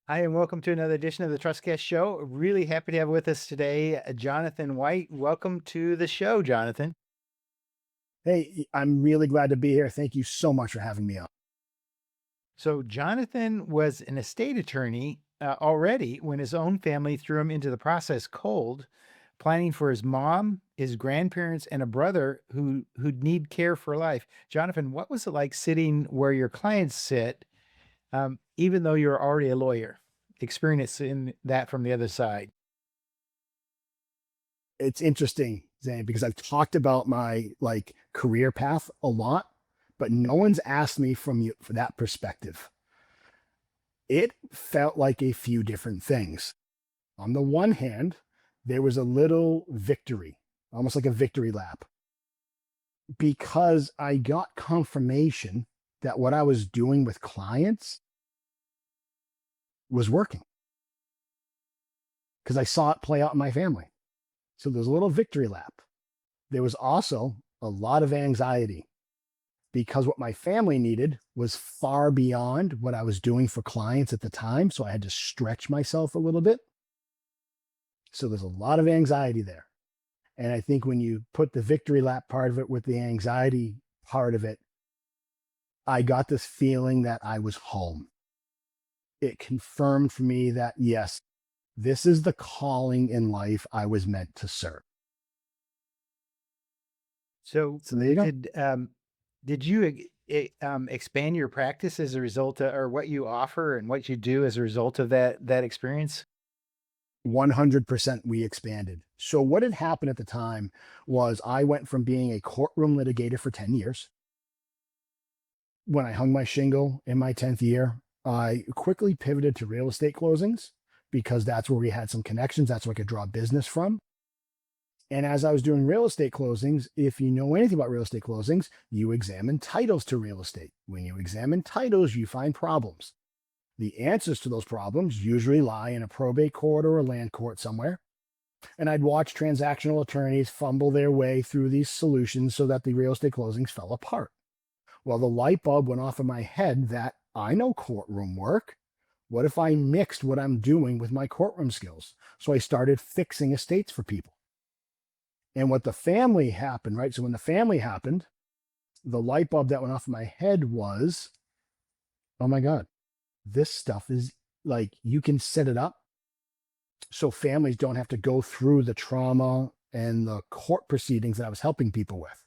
Hi, and welcome to another edition of the Trustcast Show. Really happy to have with us today Jonathan White. Welcome to the show, Jonathan. Hey, I'm really glad to be here. Thank you so much for having me on. So, Jonathan was an estate attorney already when his own family threw him into the process cold, planning for his mom, his grandparents, and a brother who'd need care for life. Jonathan, what was it like sitting where your clients sit, even though you're already a lawyer, experiencing that from the other side? It's interesting, Zane, because I've talked about my career path a lot, but no one's asked me from you for that perspective. It felt like a few different things. On the one hand, there was a little victory, almost like a victory lap, because I got confirmation that what I was doing with clients was working because I saw it play out in my family. So there's a little victory lap. There was also a lot of anxiety because what my family needed was far beyond what I was doing for clients at the time. So I had to stretch myself a little bit. So there's a lot of anxiety there. And I think when you put the victory lap part of it with the anxiety part of it, I got this feeling that I was home. It confirmed for me that, yes, this is the calling in life I was meant to serve. So So there you go. did you expand your practice as a result of, or what you offer and what you do as a result of that experience? 100% we expanded. So what had happened at the time was I went from being a courtroom litigator for 10 years. When I hung my shingle in my 10th year, I quickly pivoted to real estate closings because that's where we had some connections. That's where I could draw business from. And as I was doing real estate closings, if you know anything about real estate closings, you examine titles to real estate. When you examine titles, you find problems. The answers to those problems usually lie in a probate court or a land court somewhere. And I'd watch transactional attorneys fumble their way through these solutions so that the real estate closings fell apart. Well, the light bulb went off in my head that I know courtroom work. What if I mixed what I'm doing with my courtroom skills? So I started fixing estates for people. And what the family happened, right? So when the family happened, the light bulb that went off in my head was, oh my God, this stuff is like you can set it up so families don't have to go through the trauma and the court proceedings that I was helping people with.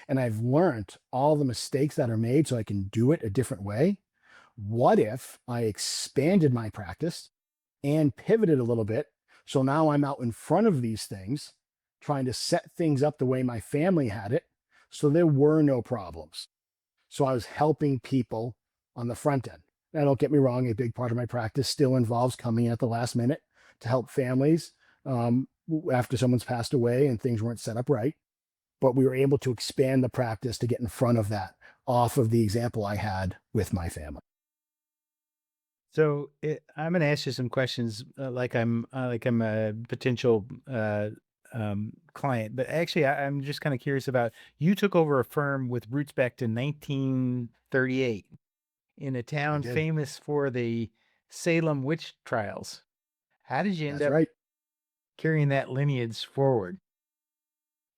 And I've learned all the mistakes that are made so I can do it a different way. What if I expanded my practice and pivoted a little bit? So now I'm out in front of these things, trying to set things up the way my family had it. So there were no problems. So I was helping people on the front end. Now, don't get me wrong, a big part of my practice still involves coming in at the last minute to help families after someone's passed away and things weren't set up right. But we were able to expand the practice to get in front of that off of the example I had with my family. I'm going to ask you some questions, like I'm a potential client, but actually, I'm just kind of curious about you took over a firm with roots back to 1938 in a I town did. famous for the Salem witch trials. How did you end That's up right. carrying that lineage forward?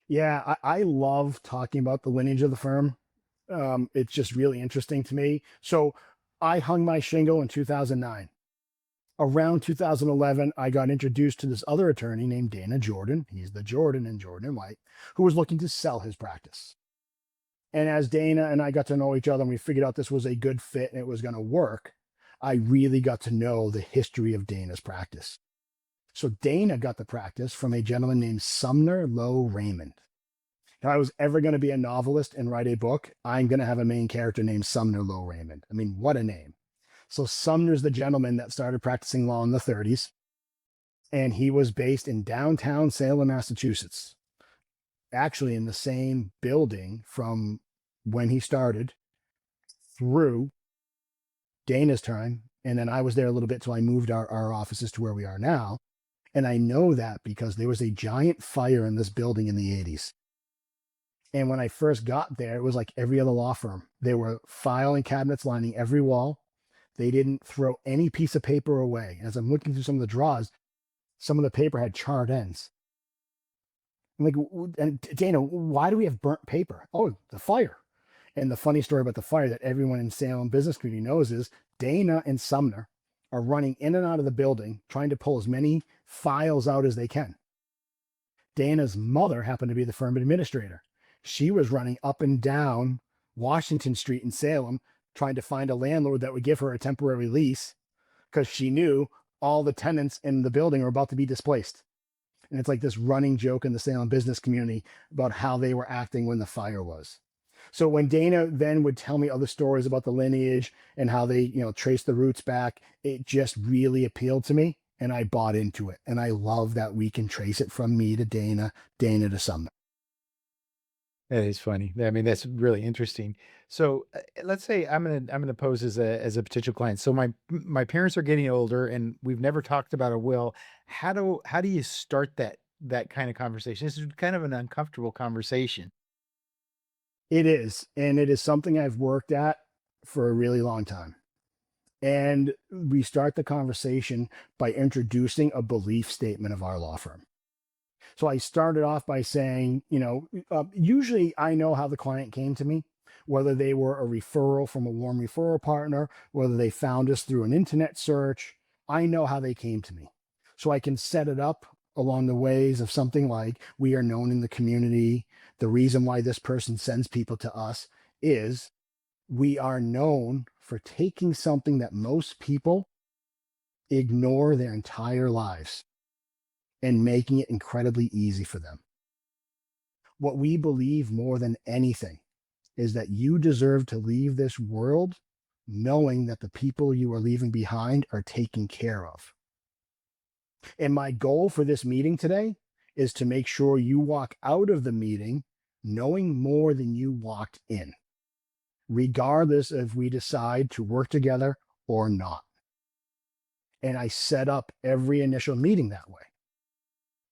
Yeah, I love talking about the lineage of the firm. It's just really interesting to me. So I hung my shingle in 2009. Around 2011, I got introduced to this other attorney named Dana Jordan. He's the Jordan and Jordan and White, who was looking to sell his practice. And as Dana and I got to know each other and we figured out this was a good fit and it was going to work, I really got to know the history of Dana's practice. So Dana got the practice from a gentleman named Sumner Lowe Raymond. If I was ever going to be a novelist and write a book, I'm going to have a main character named Sumner Lowe Raymond. I mean, what a name. So Sumner's the gentleman that started practicing law in the 30s, and he was based in downtown Salem, Massachusetts, actually in the same building from when he started through Dana's time. And then I was there a little bit till I moved our offices to where we are now. And I know that because there was a giant fire in this building in the 80s. And when I first got there, it was like every other law firm. There were filing cabinets lining every wall. They didn't throw any piece of paper away. As I'm looking through some of the drawers, some of the paper had charred ends. I'm like, and Dana, why do we have burnt paper? Oh, the fire. And the funny story about the fire that everyone in Salem business community knows is Dana and Sumner are running in and out of the building, trying to pull as many files out as they can. Dana's mother happened to be the firm administrator. She was running up and down Washington Street in Salem, trying to find a landlord that would give her a temporary lease because she knew all the tenants in the building were about to be displaced. And it's like this running joke in the Salem business community about how they were acting when the fire was. So when Dana then would tell me other stories about the lineage and how they, trace the roots back, it just really appealed to me and I bought into it. And I love that we can trace it from me to Dana, Dana to Sumner. That is funny. I mean, that's really interesting. So let's say I'm gonna pose as a potential client. So my parents are getting older, and we've never talked about a will. How do you start that kind of conversation? This is kind of an uncomfortable conversation. It is. And it is something I've worked at for a really long time. And we start the conversation by introducing a belief statement of our law firm. So I started off by saying, usually I know how the client came to me, whether they were a referral from a warm referral partner, whether they found us through an internet search. I know how they came to me. So I can set it up along the ways of something like we are known in the community. The reason why this person sends people to us is we are known for taking something that most people ignore their entire lives and making it incredibly easy for them. What we believe more than anything is that you deserve to leave this world knowing that the people you are leaving behind are taken care of. And my goal for this meeting today is to make sure you walk out of the meeting knowing more than you walked in, regardless if we decide to work together or not. And I set up every initial meeting that way.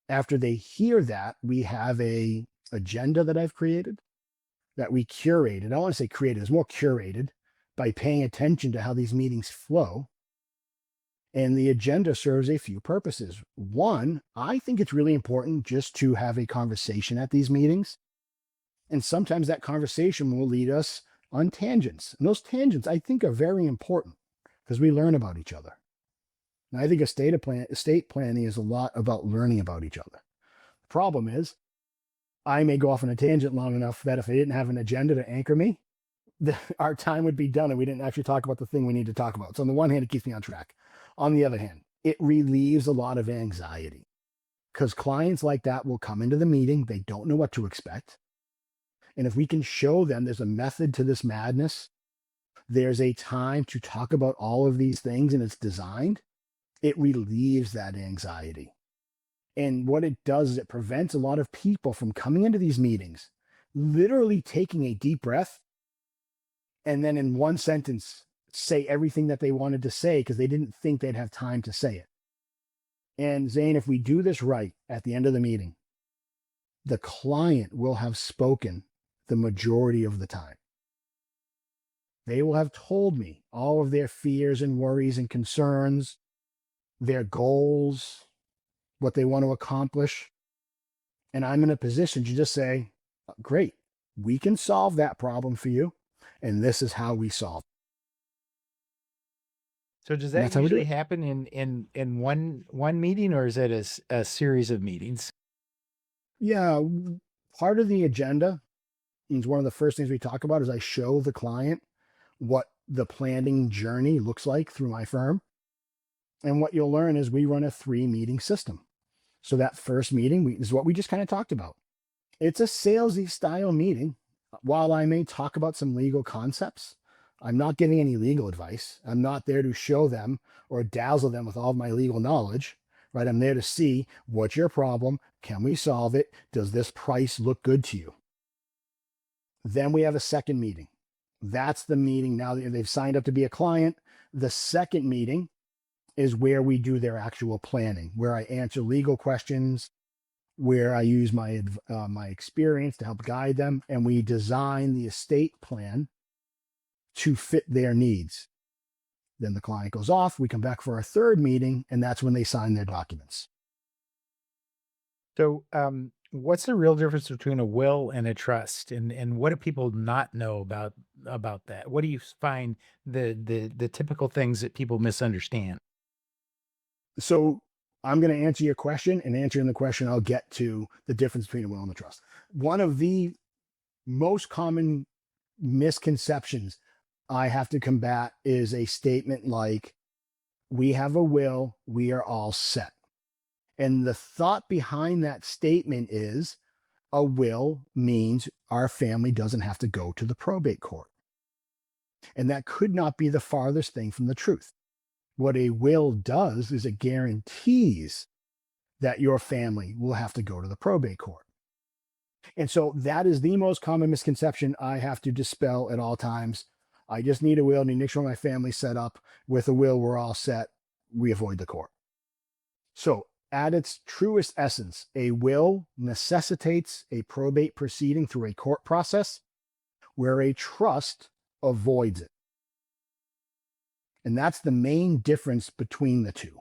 After they hear that, we have a agenda that I've created that we curated. I don't want to say created, it's more curated by paying attention to how these meetings flow. And the agenda serves a few purposes. One, I think it's really important just to have a conversation at these meetings. And sometimes that conversation will lead us on tangents. And those tangents, I think, are very important because we learn about each other. And I think estate planning is a lot about learning about each other. The problem is, I may go off on a tangent long enough that if I didn't have an agenda to anchor me, our time would be done and we didn't actually talk about the thing we need to talk about. So on the one hand, it keeps me on track. On the other hand, it relieves a lot of anxiety because clients like that will come into the meeting. They don't know what to expect. And if we can show them there's a method to this madness, there's a time to talk about all of these things and it's designed, it relieves that anxiety. And what it does is it prevents a lot of people from coming into these meetings, literally taking a deep breath, and then in one sentence, say everything that they wanted to say because they didn't think they'd have time to say it. And Zane, if we do this right at the end of the meeting, the client will have spoken the majority of the time. They will have told me all of their fears and worries and concerns, their goals, what they want to accomplish. And I'm in a position to just say, great, we can solve that problem for you. And this is how we solve. So does And that that's how we do usually it. happen in one meeting, or is it a series of meetings? Yeah. Part of the agenda is one of the first things we talk about is I show the client what the planning journey looks like through my firm. And what you'll learn is we run a 3-meeting system. So that first meeting is what we just kind of talked about. It's a salesy style meeting. While I may talk about some legal concepts, I'm not giving any legal advice. I'm not there to show them or dazzle them with all of my legal knowledge, right? I'm there to see what's your problem. Can we solve it? Does this price look good to you? Then we have a second meeting. That's the meeting now that they've signed up to be a client. The second meeting is where we do their actual planning, where I answer legal questions, where I use my experience to help guide them, and we design the estate plan to fit their needs. Then the client goes off. We come back for our third meeting, and that's when they sign their documents. So, what's the real difference between a will and a trust, and what do people not know about that? What do you find the typical things that people misunderstand? So I'm going to answer your question, and answering the question, I'll get to the difference between a will and a trust. One of the most common misconceptions I have to combat is a statement like, we have a will, we are all set. And the thought behind that statement is a will means our family doesn't have to go to the probate court. And that could not be the farthest thing from the truth. What a will does is it guarantees that your family will have to go to the probate court. And so that is the most common misconception I have to dispel at all times. I just need a will, need to make sure my family's set up. With a will, we're all set. We avoid the court. So, at its truest essence, a will necessitates a probate proceeding through a court process where a trust avoids it. And that's the main difference between the two.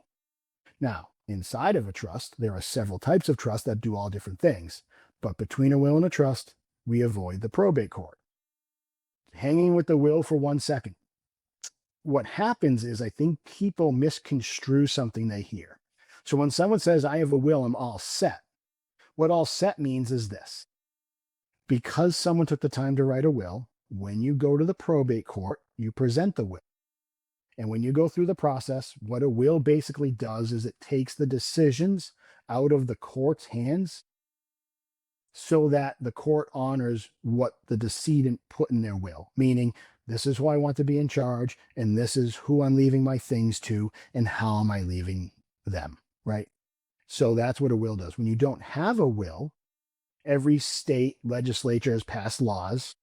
Now, inside of a trust, there are several types of trust that do all different things. But between a will and a trust, we avoid the probate court. Hanging with the will for 1 second. What happens is I think people misconstrue something they hear. So when someone says, I have a will, I'm all set, what all set means is this. Because someone took the time to write a will, when you go to the probate court, you present the will. And when you go through the process, what a will basically does is it takes the decisions out of the court's hands so that the court honors what the decedent put in their will, meaning this is who I want to be in charge, and this is who I'm leaving my things to, and how am I leaving them, right? So that's what a will does. When you don't have a will, every state legislature has passed laws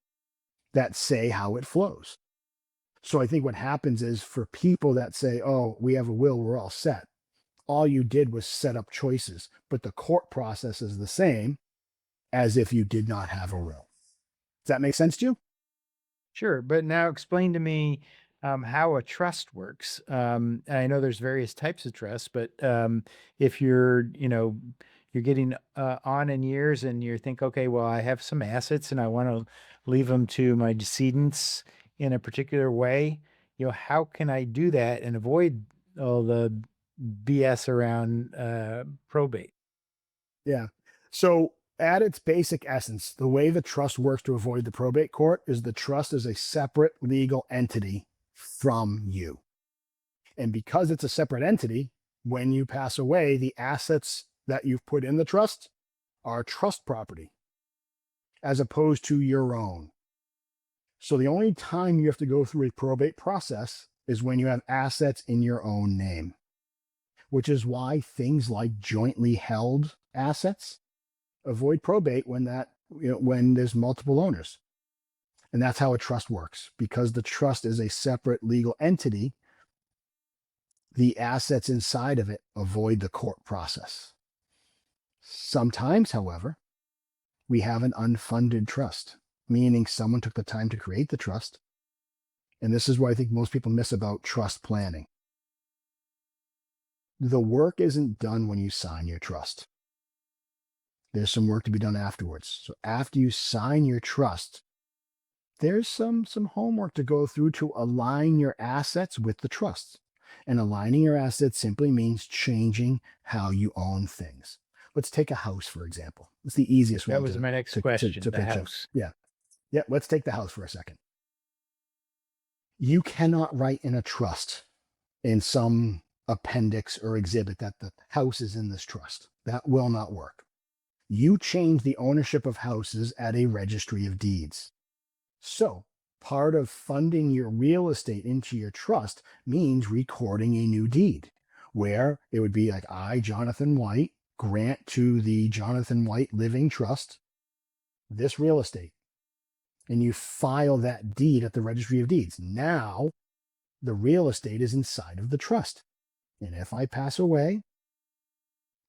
that say how it flows. So I think what happens is for people that say, oh, we have a will, we're all set. All you did was set up choices, but the court process is the same as if you did not have a will. Does that make sense to you? Sure, but now explain to me how a trust works. I know there's various types of trust, but if you're getting on in years and you think, okay, well, I have some assets and I want to leave them to my decedents in a particular way, how can I do that and avoid all the BS around probate? Yeah. So at its basic essence, the way the trust works to avoid the probate court is the trust is a separate legal entity from you. And because it's a separate entity, when you pass away, the assets that you've put in the trust are trust property as opposed to your own. So the only time you have to go through a probate process is when you have assets in your own name, which is why things like jointly held assets avoid probate when there's multiple owners. And that's how a trust works. Because the trust is a separate legal entity, the assets inside of it avoid the court process. Sometimes, however, we have an unfunded trust, meaning someone took the time to create the trust. And this is what I think most people miss about trust planning. The work isn't done when you sign your trust. There's some work to be done afterwards. So after you sign your trust, there's some homework to go through to align your assets with the trust. And aligning your assets simply means changing how you own things. Let's take a house, for example. It's the easiest That one was my next question, to the picture. house. Yeah. Yeah. Let's take the house for a second. You cannot write in a trust in some appendix or exhibit that the house is in this trust. That will not work. You change the ownership of houses at a registry of deeds. So, part of funding your real estate into your trust means recording a new deed where it would be like, I, Jonathan White, grant to the Jonathan White Living Trust this real estate. And you file that deed at the registry of deeds. Now, the real estate is inside of the trust. And if I pass away,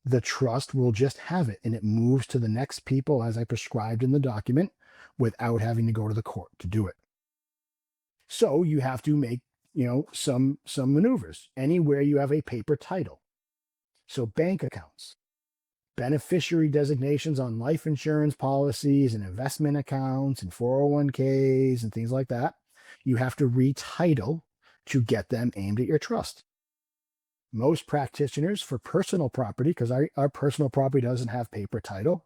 the trust will just have it and it moves to the next people as I prescribed in the document without having to go to the court to do it. So you have to make, some maneuvers. Anywhere you have a paper title. So bank accounts, beneficiary designations on life insurance policies and investment accounts and 401ks and things like that. You have to retitle to get them aimed at your trust. Most practitioners for personal property, because our personal property doesn't have paper title,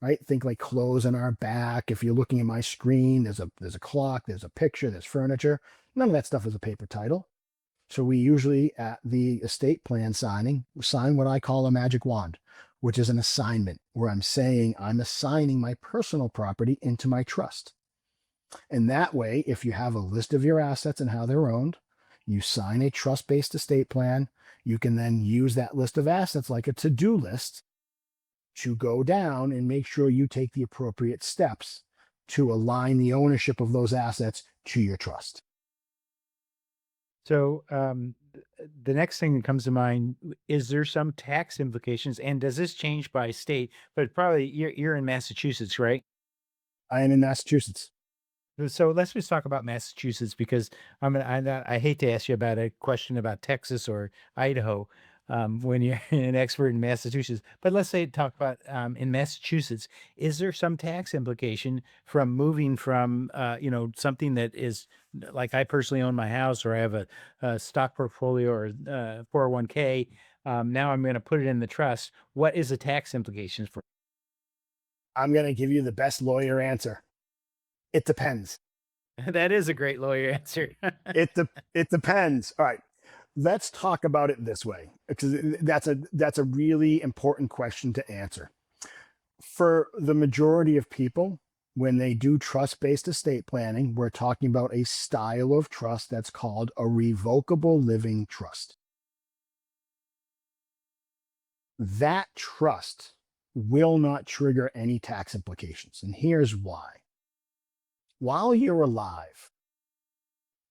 right? Think like clothes on our back. If you're looking at my screen, there's a clock, there's a picture, there's furniture. None of that stuff is a paper title. So we usually at the estate plan signing sign what I call a magic wand, which is an assignment where I'm saying I'm assigning my personal property into my trust. And that way, if you have a list of your assets and how they're owned, you sign a trust-based estate plan, you can then use that list of assets like a to-do list to go down and make sure you take the appropriate steps to align the ownership of those assets to your trust. So the next thing that comes to mind, is there some tax implications, and does this change by state? But probably you're in Massachusetts, right? I am in Massachusetts. So let's just talk about Massachusetts, because I hate to ask you about a question about Texas or Idaho when you're an expert in Massachusetts. But let's say talk about in Massachusetts. Is there some tax implication from moving from something that is like I personally own my house, or I have a stock portfolio or 401k. Now I'm going to put it in the trust. What is the tax implications for? I'm going to give you the best lawyer answer. It depends. That is a great lawyer answer. It depends. All right. Let's talk about it this way, because that's a really important question to answer. For the majority of people, when they do trust-based estate planning, we're talking about a style of trust that's called a revocable living trust. That trust will not trigger any tax implications. And here's why. While you're alive,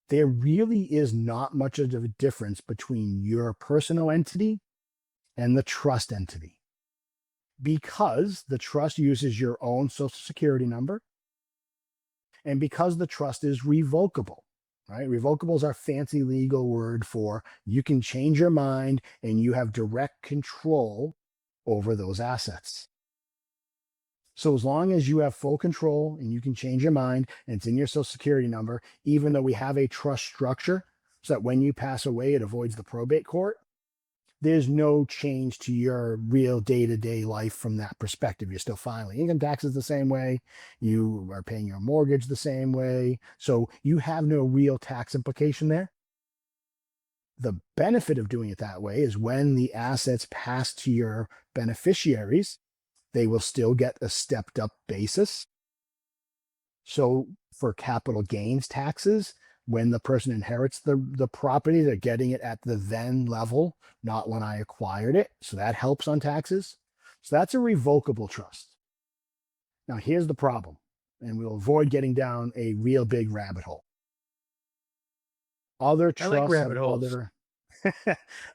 there really is not much of a difference between your personal entity and the trust entity, because the trust uses your own social security number and because the trust is revocable, right? Revocable is our fancy legal word for you can change your mind and you have direct control over those assets. So as long as you have full control and you can change your mind and it's in your social security number, even though we have a trust structure so that when you pass away, it avoids the probate court, there's no change to your real day-to-day life from that perspective. You're still filing income taxes the same way. You are paying your mortgage the same way. So you have no real tax implication there. The benefit of doing it that way is when the assets pass to your beneficiaries, they will still get a stepped up basis. So for capital gains taxes, when the person inherits the property, they're getting it at the then level, not when I acquired it. So that helps on taxes. So that's a revocable trust. Now here's the problem, and we'll avoid getting down a real big rabbit hole. Other I like trusts have rabbit holes.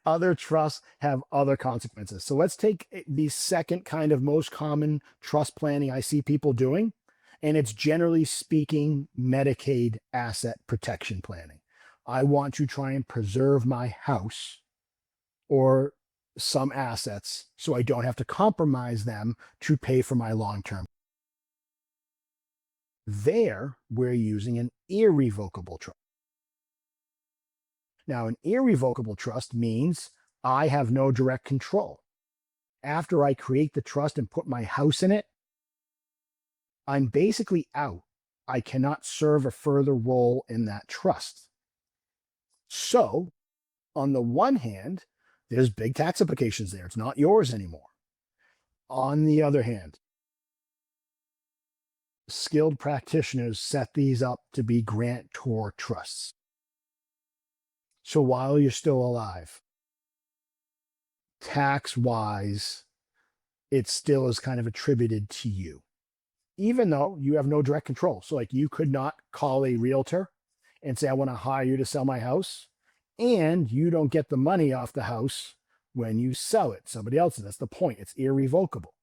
other trusts have other consequences. So let's take the second kind of most common trust planning I see people doing, and it's generally speaking Medicaid asset protection planning. I want to try and preserve my house or some assets so I don't have to compromise them to pay for my long term. There, we're using an irrevocable trust. Now, an irrevocable trust means I have no direct control. After I create the trust and put my house in it, I'm basically out. I cannot serve a further role in that trust. So, on the one hand, there's big tax implications there. It's not yours anymore. On the other hand, skilled practitioners set these up to be grantor trusts. So while you're still alive, tax wise, it still is kind of attributed to you, even though you have no direct control. So, like, you could not call a realtor and say, I want to hire you to sell my house. And you don't get the money off the house when you sell it. Somebody else, that's the point. It's irrevocable.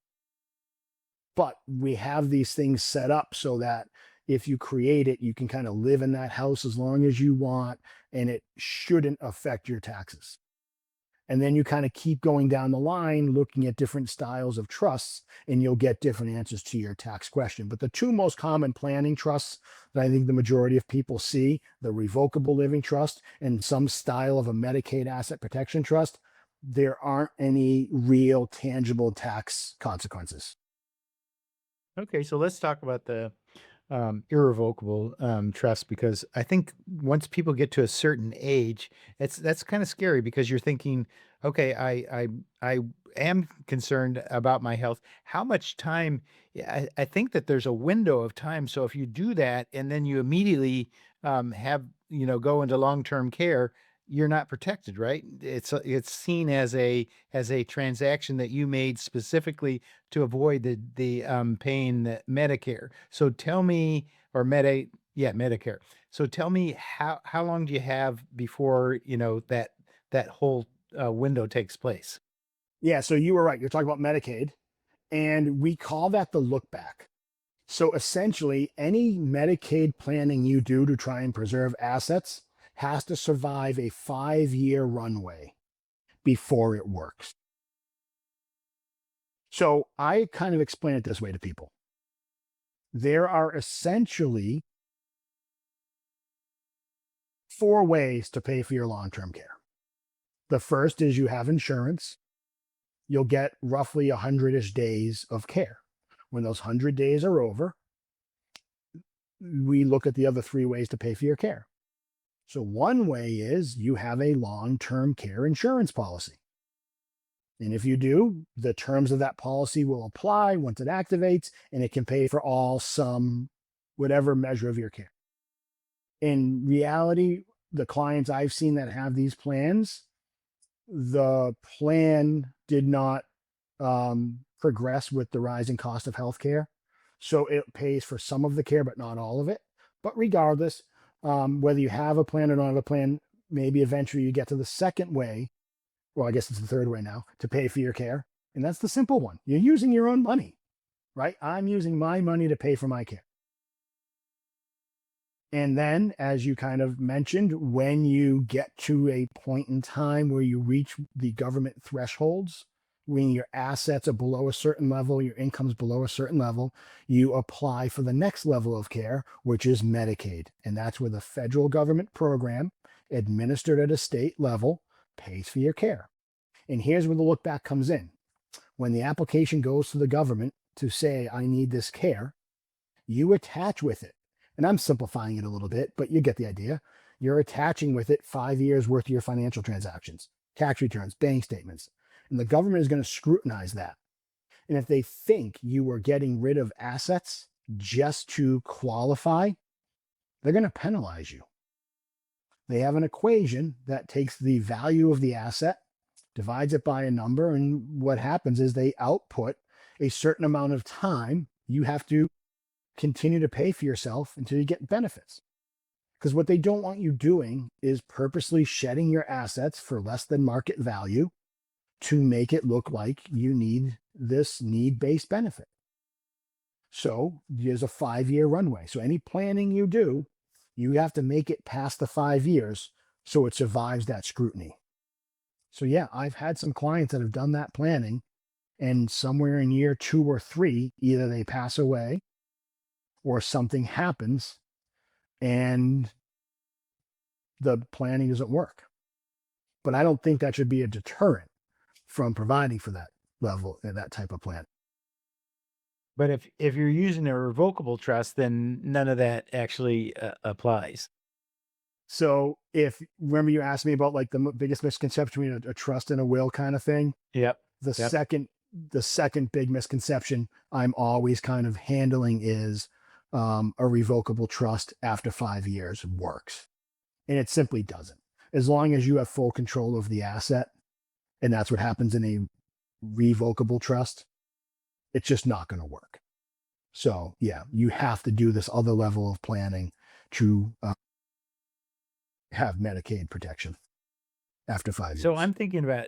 But we have these things set up so that if you create it, you can kind of live in that house as long as you want. and it shouldn't affect your taxes. And then you kind of keep going down the line looking at different styles of trusts, and you'll get different answers to your tax question. But the two most common planning trusts that I think the majority of people see, the revocable living trust and some style of a Medicaid asset protection trust, there aren't any real tangible tax consequences. Okay, so let's talk about the irrevocable trust, because I think once people get to a certain age, that's kind of scary, because you're thinking, okay, I am concerned about my health. How much time? Yeah, I think that there's a window of time. So if you do that and then you immediately have go into long-term care, you're not protected, right? It's seen as a transaction that you made specifically to avoid the paying the Medicare. So tell me, or Medicare. So tell me, how long do you have before that whole window takes place? Yeah, so you were right. You're talking about Medicaid, and we call that the look back. So essentially, any Medicaid planning you do to try and preserve assets has to survive a 5-year runway before it works. So I kind of explain it this way to people. There are essentially 4 ways to pay for your long term care. The first is you have insurance. You'll get roughly 100-ish days of care. When those 100 days are over, we look at the other 3 ways to pay for your care. So one way is you have a long-term care insurance policy. And if you do, the terms of that policy will apply once it activates, and it can pay for all, some, whatever measure of your care. In reality, the clients I've seen that have these plans, the plan did not progress with the rising cost of healthcare. So it pays for some of the care, but not all of it. But regardless, whether you have a plan or not have a plan, maybe eventually you get to the second way. Well, I guess it's the third way now to pay for your care. And that's the simple one. You're using your own money, right? I'm using my money to pay for my care. And then, as you kind of mentioned, when you get to a point in time where you reach the government thresholds, when your assets are below a certain level, your income's below a certain level, you apply for the next level of care, which is Medicaid. And that's where the federal government program, administered at a state level, pays for your care. And here's where the look back comes in. When the application goes to the government to say, I need this care, you attach with it. And I'm simplifying it a little bit, but you get the idea. You're attaching with it 5 years worth of your financial transactions, tax returns, bank statements. And the government is going to scrutinize that. And if they think you were getting rid of assets just to qualify, they're going to penalize you. They have an equation that takes the value of the asset, divides it by a number, and what happens is they output a certain amount of time you have to continue to pay for yourself until you get benefits. Because what they don't want you doing is purposely shedding your assets for less than market value to make it look like you need this need-based benefit. So there's a 5-year runway. So any planning you do, you have to make it past the 5 years so it survives that scrutiny. So yeah, I've had some clients that have done that planning, and somewhere in year 2 or 3, either they pass away or something happens and the planning doesn't work. But I don't think that should be a deterrent from providing for that level, that type of plan. But if you're using a revocable trust, then none of that actually applies. So if, remember, you asked me about like the biggest misconception between a trust and a will kind of thing. Yep. The Yep. second big misconception I'm always kind of handling is a revocable trust after 5 years works. And it simply doesn't. As long as you have full control of the asset, and that's what happens in a revocable trust, it's just not going to work. So yeah, you have to do this other level of planning to have Medicaid protection after 5 So years. I'm thinking about,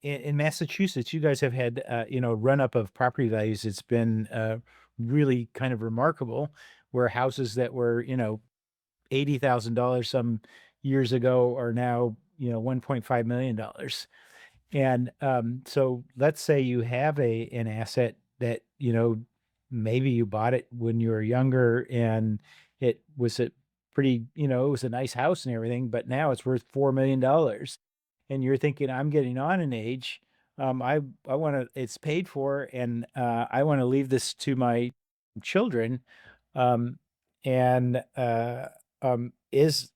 in Massachusetts, you guys have had run up of property values. It's been really kind of remarkable, where houses that were $80,000, some years ago are now, $1.5 million. And so let's say you have an asset that, maybe you bought it when you were younger and it was a pretty, it was a nice house and everything, but now it's worth $4 million. And you're thinking, I'm getting on in age. I want to, it's paid for, and I want to leave this to my children. Um, and is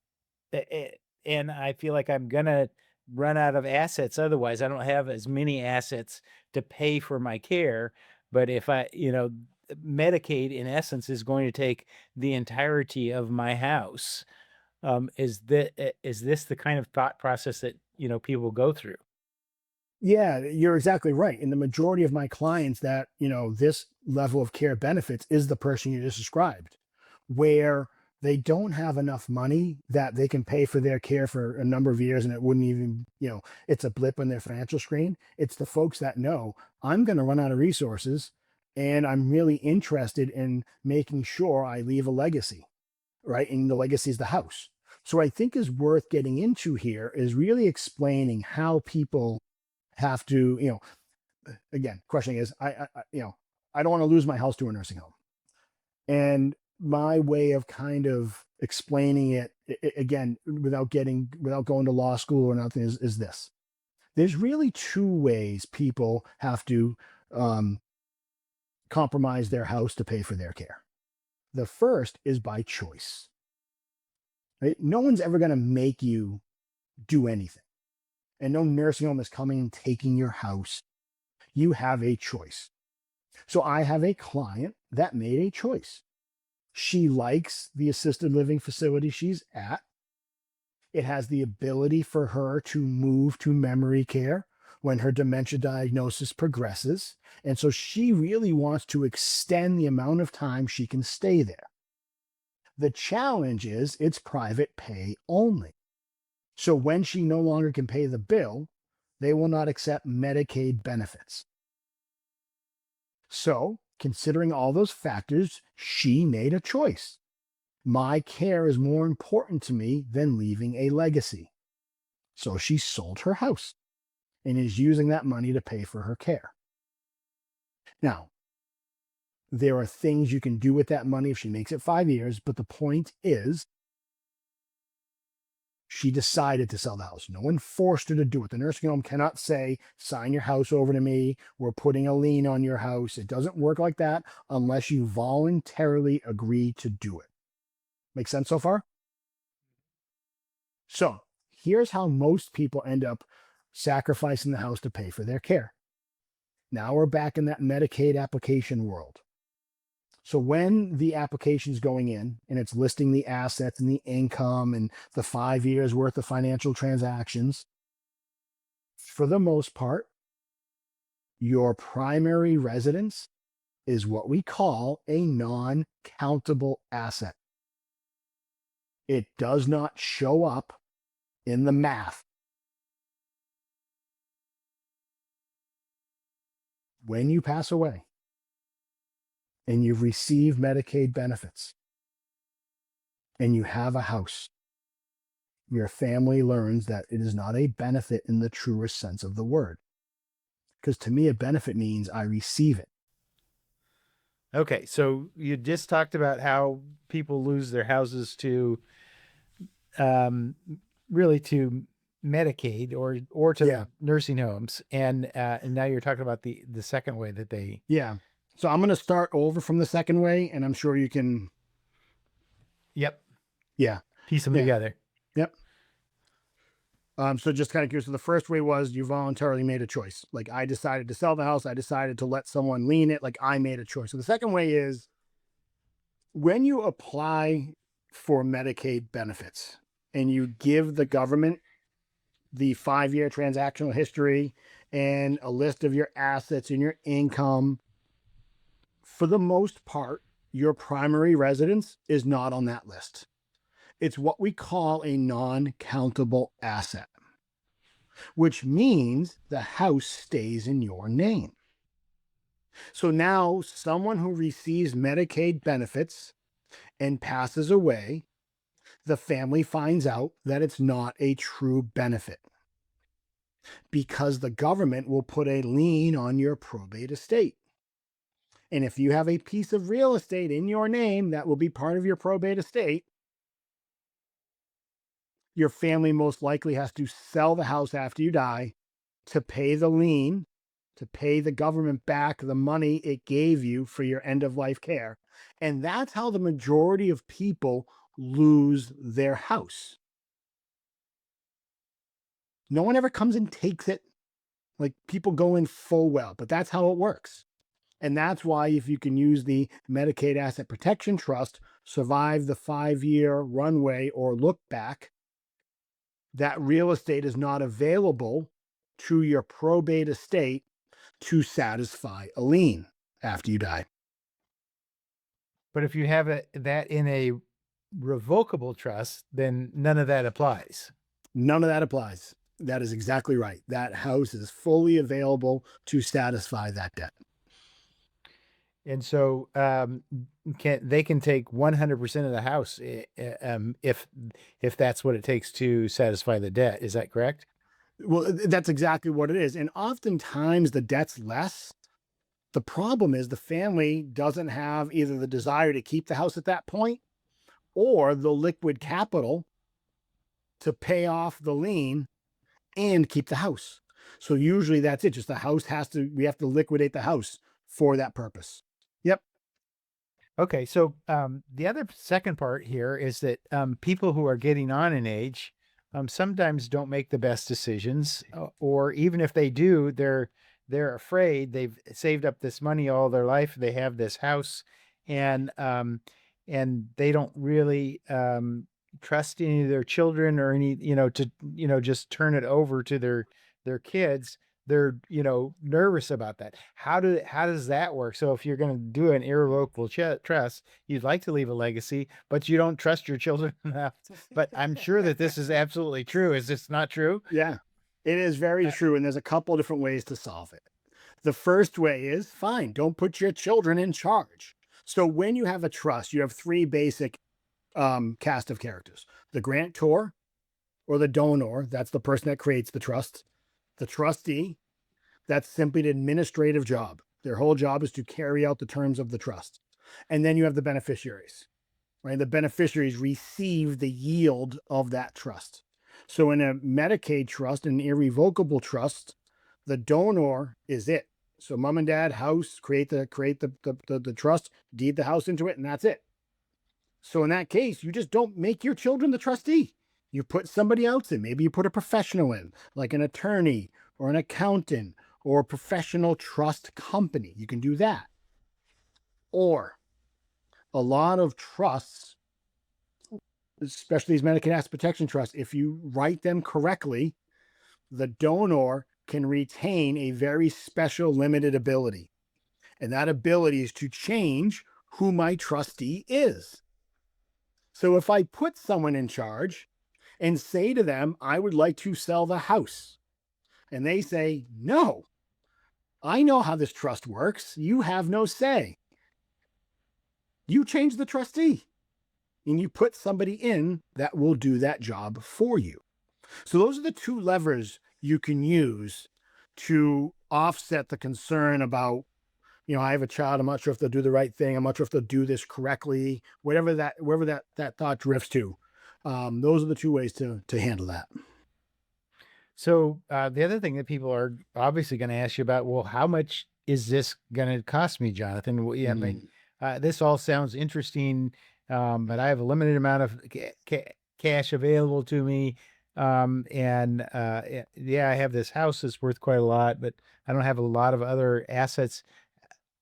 and I feel like I'm gonna run out of assets otherwise. I don't have as many assets to pay for my care. But if Medicaid in essence is going to take the entirety of my house. Is this the kind of thought process that, people go through? Yeah, you're exactly right. And the majority of my clients that, this level of care benefits is the person you just described, where they don't have enough money that they can pay for their care for a number of years and it wouldn't even, it's a blip on their financial screen. It's the folks that know I'm going to run out of resources and I'm really interested in making sure I leave a legacy, right? And the legacy is the house. So what I think is worth getting into here is really explaining how people have to, again, questioning is I don't want to lose my house to a nursing home. And my way of kind of explaining it, again, without going to law school or nothing is this. There's really two ways people have to um, compromise their house to pay for their care. The first is by choice. Right? No one's ever going to make you do anything. And no nursing home is coming and taking your house. You have a choice. So I have a client that made a choice. She likes the assisted living facility she's at. It has the ability for her to move to memory care when her dementia diagnosis progresses. And so she really wants to extend the amount of time she can stay there. The challenge is it's private pay only. So when she no longer can pay the bill, they will not accept Medicaid benefits. So, considering all those factors, she made a choice. My care is more important to me than leaving a legacy. So she sold her house and is using that money to pay for her care. Now, there are things you can do with that money if she makes it 5 years, but the point is she decided to sell the house. No one forced her to do it. The nursing home cannot say, sign your house over to me. We're putting a lien on your house. It doesn't work like that unless you voluntarily agree to do it. Make sense so far? So here's how most people end up sacrificing the house to pay for their care. Now we're back in that Medicaid application world. So when the application is going in and it's listing the assets and the income and the 5 years worth of financial transactions, for the most part, your primary residence is what we call a non-countable asset. It does not show up in the math. When you pass away and you've received Medicaid benefits and you have a house, your family learns that it is not a benefit in the truest sense of the word. Because to me, a benefit means I receive it. Okay, so you just talked about how people lose their houses to um, really to Medicaid or to Yeah. nursing homes, and now you're talking about the second way that they. Yeah. So I'm going to start over from the second way, and I'm sure you can. Yep. Yeah. Piece them Yeah. together. Yep. So just kind of curious. So the first way was you voluntarily made a choice. Like I decided to sell the house. I decided to let someone lien it. Like I made a choice. So the second way is when you apply for Medicaid benefits and you give the government the 5 year transactional history and a list of your assets and your income, for the most part, your primary residence is not on that list. It's what we call a non countable asset, which means the house stays in your name. So now, someone who receives Medicaid benefits and passes away, the family finds out that it's not a true benefit because the government will put a lien on your probate estate. And if you have a piece of real estate in your name that will be part of your probate estate, your family most likely has to sell the house after you die to pay the lien, to pay the government back the money it gave you for your end of life care. And that's how the majority of people lose their house. No one ever comes and takes it. Like people go in full well, but that's how it works. And that's why, if you can use the Medicaid Asset Protection Trust, survive the 5-year runway or look back, that real estate is not available to your probate estate to satisfy a lien after you die. But if you have that in a revocable trust, then none of that applies. None of that applies. That is exactly right. That house is fully available to satisfy that debt. And so they can take 100% of the house if that's what it takes to satisfy the debt. Is that correct? Well, that's exactly what it is. And oftentimes the debt's less. The problem is the family doesn't have either the desire to keep the house at that point or the liquid capital to pay off the lien and keep the house. So usually that's it. Just we have to liquidate the house for that purpose. Yep. Okay, so the other second part here is that people who are getting on in age sometimes don't make the best decisions, or even if they do, they're afraid. They've saved up this money all their life. They have this house, and they don't really trust any of their children or any to just turn it over to their kids. They're nervous about that. How does that work? So if you're going to do an irrevocable trust, you'd like to leave a legacy, but you don't trust your children enough. But I'm sure that this is absolutely true. Is this not true? Yeah, it is very true. And there's a couple different ways to solve it. The first way is fine, don't put your children in charge. So when you have a trust, you have three basic cast of characters: the grantor or the donor, that's the person that creates the trust; the trustee, that's simply an administrative job. Their whole job is to carry out the terms of the trust. And then you have the beneficiaries, right? The beneficiaries receive the yield of that trust. So in a Medicaid trust, an irrevocable trust, the donor is it. So mom and dad, house, create the trust, deed the house into it, and that's it. So in that case, you just don't make your children the trustee. You put somebody else in. Maybe you put a professional in, like an attorney or an accountant or a professional trust company. You can do that. Or a lot of trusts, especially these Medicaid Asset Protection Trusts, if you write them correctly, the donor can retain a very special limited ability. And that ability is to change who my trustee is. So if I put someone in charge and say to them, I would like to sell the house, and they say, no, I know how this trust works. You have no say. You change the trustee and you put somebody in that will do that job for you. So those are the two levers you can use to offset the concern about, I have a child, I'm not sure if they'll do the right thing, I'm not sure if they'll do this correctly, wherever that thought drifts to. Those are the two ways to handle that. So the other thing that people are obviously going to ask you about, well, how much is this going to cost me, Jonathan? Well, yeah, I mean, this all sounds interesting, but I have a limited amount of cash available to me. Yeah, I have this house that's worth quite a lot, but I don't have a lot of other assets.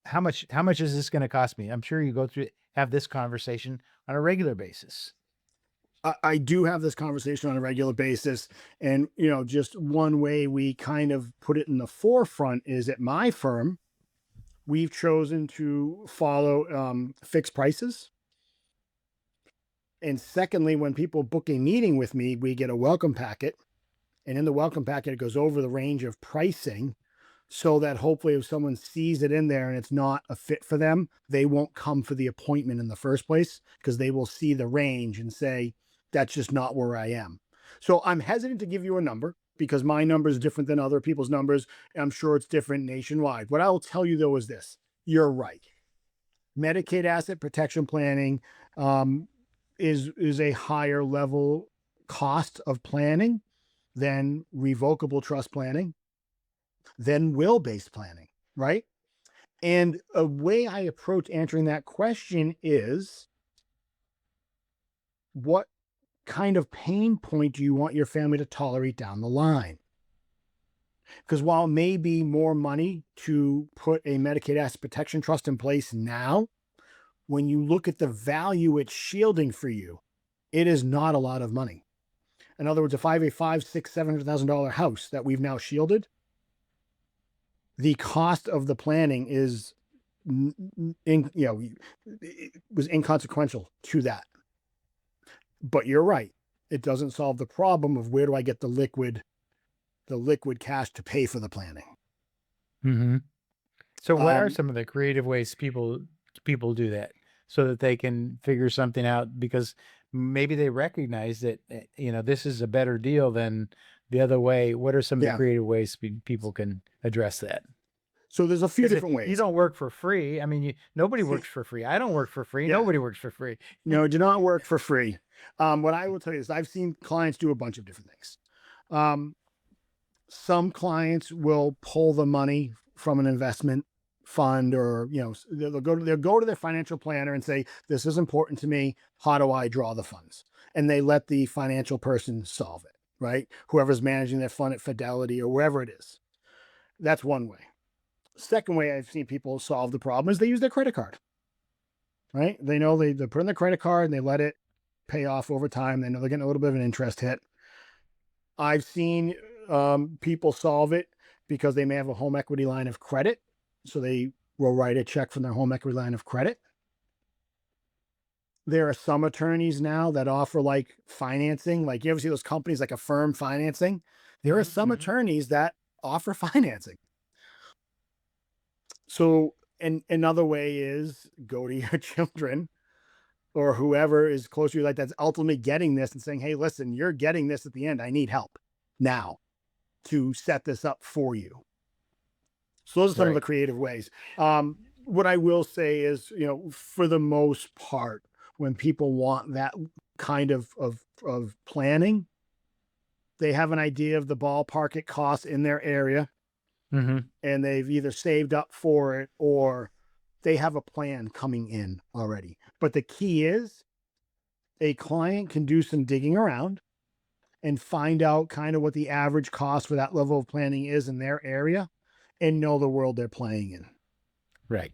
How much is this going to cost me? I'm sure you have this conversation on a regular basis. I do have this conversation on a regular basis. And, just one way we kind of put it in the forefront is at my firm, we've chosen to follow fixed prices. And secondly, when people book a meeting with me, we get a welcome packet. And in the welcome packet, it goes over the range of pricing so that hopefully if someone sees it in there and it's not a fit for them, they won't come for the appointment in the first place because they will see the range and say, That's just not where I am. So I'm hesitant to give you a number because my number is different than other people's numbers. I'm sure it's different nationwide. What I will tell you though is this: you're right. Medicaid asset protection planning um, is a higher level cost of planning than revocable trust planning, than will-based planning, right? And a way I approach answering that question is, what kind of pain point do you want your family to tolerate down the line? Because while it may be more money to put a Medicaid asset protection trust in place now, when you look at the value it's shielding for you, it is not a lot of money. In other words, if I have a five, six, $700,000 house that we've now shielded, the cost of the planning is, it was inconsequential to that. But you're right; it doesn't solve the problem of where do I get the liquid cash to pay for the planning. Hmm. So what are Um, some of the creative ways people do that so that they can figure something out? Because maybe they recognize that this is a better deal than the other way. What are some of the yeah. creative ways people can address that? So there's a few Because different you ways. don't work for free. I mean, nobody works for free. I don't work for free. Yeah. Nobody works for free. No, do not work for free. What I will tell you is I've seen clients do a bunch of different things. Um, some clients will pull the money from an investment fund, or they'll go to their financial planner and say, this is important to me, how do I draw the funds? And they let the financial person solve it, right? Whoever's managing their fund at Fidelity or wherever it is. That's one way. Second way I've seen people solve the problem is they use their credit card, right? They know they put in their credit card and they let it pay off over time. They know they're getting a little bit of an interest hit. I've seen people solve it because they may have a home equity line of credit. So they will write a check from their home equity line of credit. There are some attorneys now that offer like financing. Like, you ever see those companies like Affirm Financing? There are some Hmm. attorneys that offer financing. So, and another way is go to your children or whoever is close to you, like that's ultimately getting this, and saying, hey, listen, you're getting this at the end. I need help now to set this up for you. So those are some of the Right. creative ways. What I will say is, for the most part, when people want that kind of planning, they have an idea of the ballpark it costs in their area, Hmm. and they've either saved up for it or they have a plan coming in already. But the key is, a client can do some digging around and find out kind of what the average cost for that level of planning is in their area and know the world they're playing in. Right.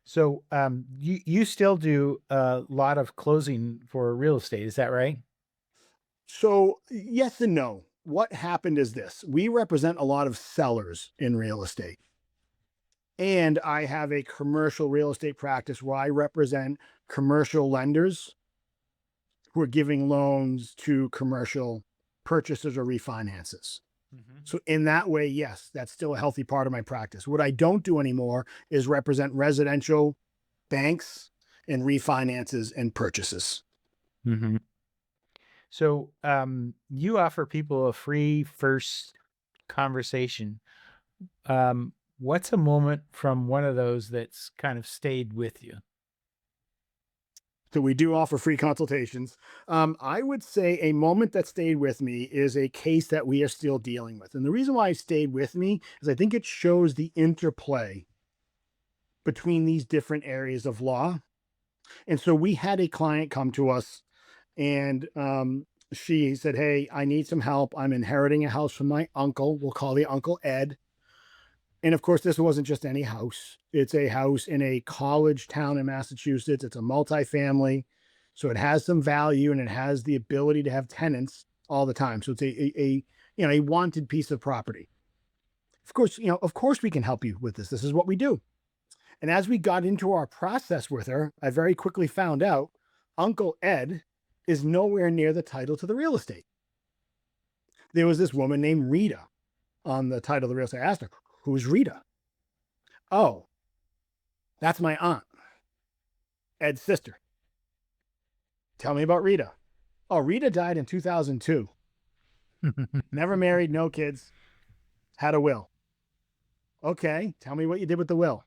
So you still do a lot of closing for real estate, is that right? So, yes and no. What happened is this: we represent a lot of sellers in real estate. And I have a commercial real estate practice where I represent commercial lenders who are giving loans to commercial purchases or refinances. Hmm. So, in that way, yes, that's still a healthy part of my practice. What I don't do anymore is represent residential banks and refinances and purchases. Hmm. So you offer people a free first conversation. What's a moment from one of those that's kind of stayed with you? So we do offer free consultations. I would say a moment that stayed with me is a case that we are still dealing with. And the reason why it stayed with me is I think it shows the interplay between these different areas of law. And so we had a client come to us, and she said, hey, I need some help. I'm inheriting a house from my uncle. We'll call the uncle Ed. And of course, this wasn't just any house. It's a house in a college town in Massachusetts. It's a multifamily. So it has some value and it has the ability to have tenants all the time. So it's a wanted piece of property. Of course we can help you with this. This is what we do. And as we got into our process with her, I very quickly found out Uncle Ed is nowhere near the title to the real estate. There was this woman named Rita on the title of the real estate. I asked her, who's Rita? Oh, that's my aunt, Ed's sister. Tell me about Rita. Oh, Rita died in 2002. Never married, no kids, had a will. Okay, tell me what you did with the will.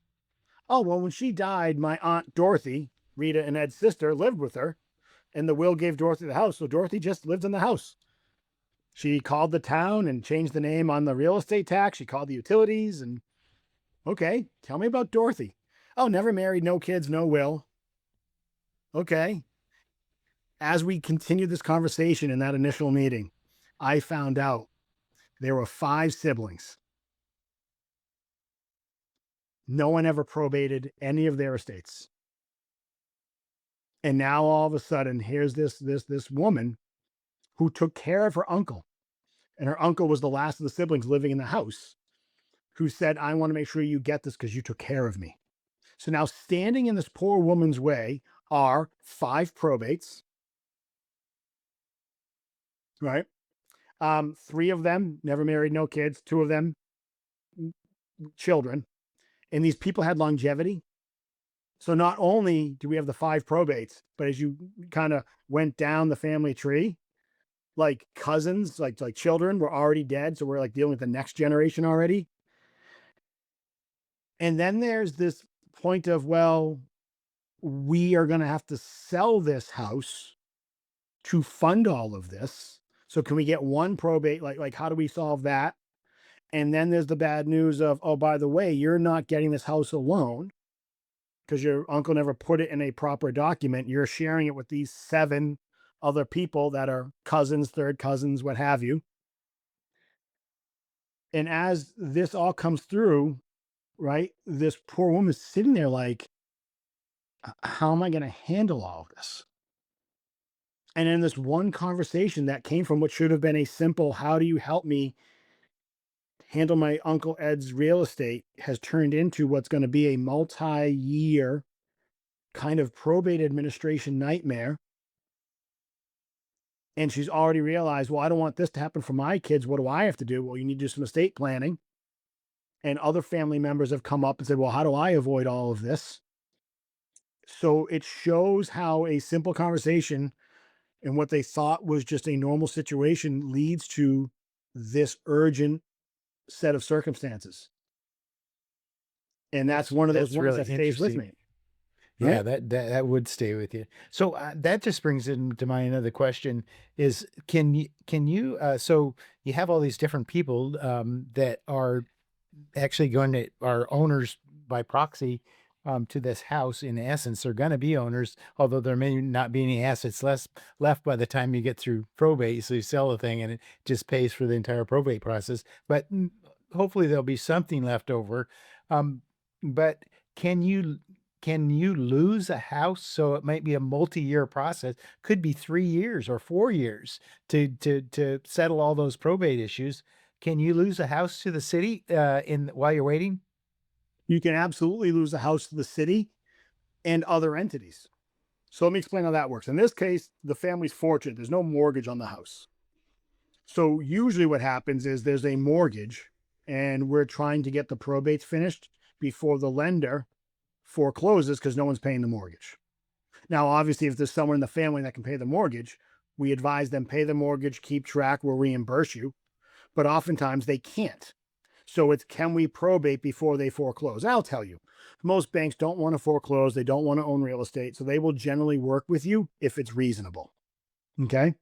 Oh, well, when she died, my aunt Dorothy, Rita and Ed's sister, lived with her, and the will gave Dorothy the house. So Dorothy just lived in the house. She called the town and changed the name on the real estate tax. She called the utilities. And okay, tell me about Dorothy. Oh, never married, no kids, no will. Okay. As we continued this conversation in that initial meeting, I found out there were 5 siblings. No one ever probated any of their estates. And now all of a sudden, here's this woman who took care of her uncle. And her uncle was the last of the siblings living in the house, who said, I want to make sure you get this because you took care of me. So now standing in this poor woman's way are 5 probates, right? 3 of them never married, no kids, 2 of them children. And these people had longevity. So not only do we have the 5 probates, but as you kind of went down the family tree, like cousins, like children were already dead. So we're like dealing with the next generation already. And then there's this point of, well, we are going to have to sell this house to fund all of this. So can we get one probate? Like how do we solve that? And then there's the bad news of, oh, by the way, you're not getting this house alone because your uncle never put it in a proper document. You're sharing it with these 7 other people that are cousins, third cousins, what have you. And as this all comes through, right, this poor woman's sitting there like, how am I going to handle all of this? And in this one conversation that came from what should have been a simple, how do you help me handle my Uncle Ed's real estate, has turned into what's going to be a multi-year kind of probate administration nightmare. And she's already realized, well, I don't want this to happen for my kids. What do I have to do? Well, you need to do some estate planning. And other family members have come up and said, well, how do I avoid all of this? So it shows how a simple conversation and what they thought was just a normal situation leads to this urgent set of circumstances. And that's one of those That's ones really that stays with interesting. me, Yeah, right? that would stay with you. So that just brings into my another question is so you have all these different people that are actually going to are owners by proxy to this house. In essence, they're going to be owners, although there may not be any assets left by the time you get through probate. So you sell the thing and it just pays for the entire probate process. But hopefully there'll be something left over. But can you can you lose a house? So it might be a multi-year process, could be 3 years or 4 years to settle all those probate issues. Can you lose a house to the city in while you're waiting? You can absolutely lose a house to the city and other entities. So let me explain how that works. In this case, the family's fortunate. There's no mortgage on the house. So usually what happens is there's a mortgage and we're trying to get the probates finished before the lender forecloses because no one's paying the mortgage. Now, obviously, if there's someone in the family that can pay the mortgage, we advise them pay the mortgage, keep track, we'll reimburse you. But oftentimes they can't. So it's, can we probate before they foreclose? I'll tell you, most banks don't want to foreclose. They don't want to own real estate. So they will generally work with you if it's reasonable. Okay.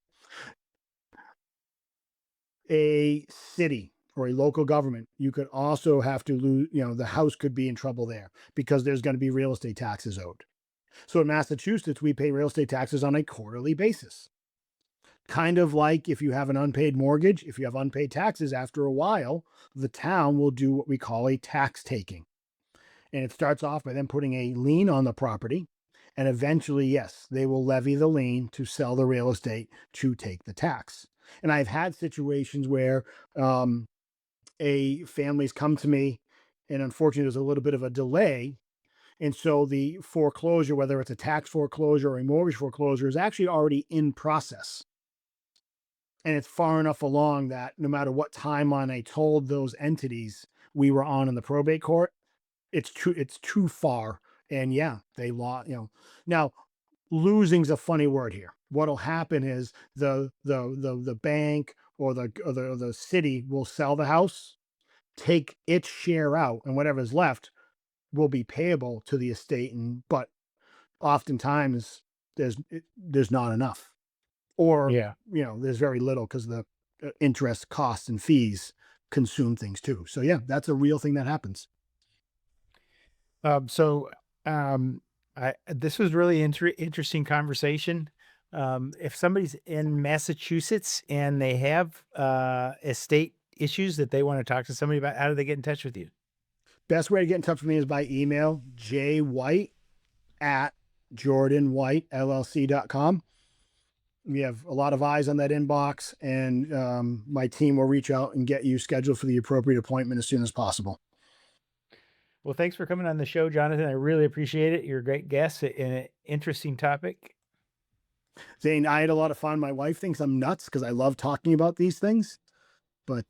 A city or a local government, you could also have to lose, the house could be in trouble there because there's going to be real estate taxes owed. So in Massachusetts, we pay real estate taxes on a quarterly basis. Kind of like if you have an unpaid mortgage, if you have unpaid taxes, after a while, the town will do what we call a tax taking. And it starts off by them putting a lien on the property. And eventually, yes, they will levy the lien to sell the real estate to take the tax. And I've had situations where a family's come to me, and unfortunately, there's a little bit of a delay. And so the foreclosure, whether it's a tax foreclosure or a mortgage foreclosure, is actually already in process. And it's far enough along that no matter what timeline I told those entities we were on in the probate court, it's too far. And yeah, they lost, Now, losing's a funny word here. What'll happen is the bank or the city will sell the house, take its share out, and whatever's left will be payable to the estate. And but oftentimes there's not enough, or Yeah. there's very little because the interest, costs, and fees consume things too. So yeah, that's a real thing that happens. So, um, this was really interesting conversation. If somebody's in Massachusetts and they have estate issues that they want to talk to somebody about, how do they get in touch with you? Best way to get in touch with me is by email, jwhite at jordanwhitellc.com. We have a lot of eyes on that inbox, and my team will reach out and get you scheduled for the appropriate appointment as soon as possible. Well, thanks for coming on the show, Jonathan. I really appreciate it. You're a great guest in an interesting topic. Zane, I had a lot of fun. My wife thinks I'm nuts because I love talking about these things, but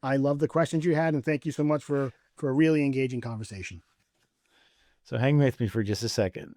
I love the questions you had, and thank you so much for a really engaging conversation. So hang with me for just a second.